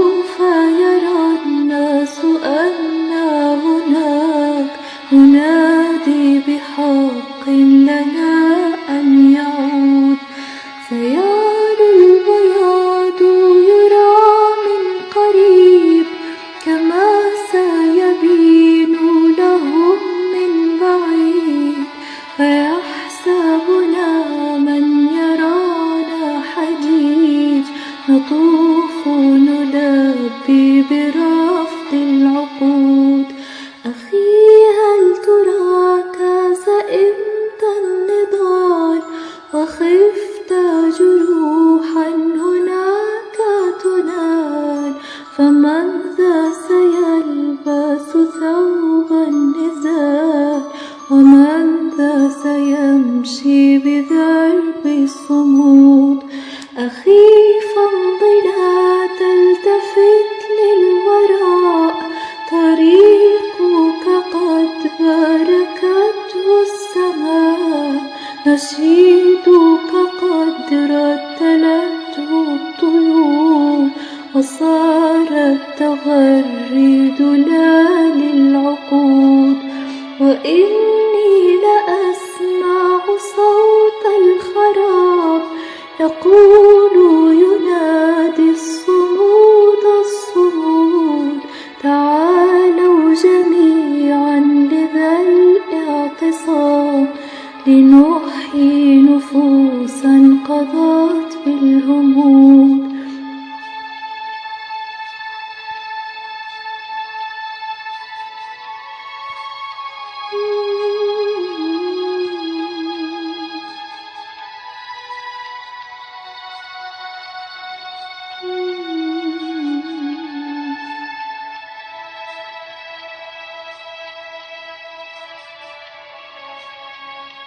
سوف يرى الناس أنا هناك ننادي بحق لنا أن يعود. سيعلو البياض يرى من قريب كما سيبين لهم من بعيد، فيحسبنا من يرانا حجيج نطوف نلبي برفض العقود. أخي هل تراك سئمت النضال وخفت جروحا هناك تنال، فمن ذا سيلبس ثوب النزال ومن ذا سيمشي بدرب الصمود. أخي فامض لا تلتفت للوراء، طريقك قد باركته السماء، نشيدك قد رتلته الطيور، وصارت تغرد لا للعقود. وإني لأسمع صوت الخراب يقول ينادي الصمود الصمود، تعالوا جميعا لذا الاعتصام لنحيي نفوسا قضت بالهموم.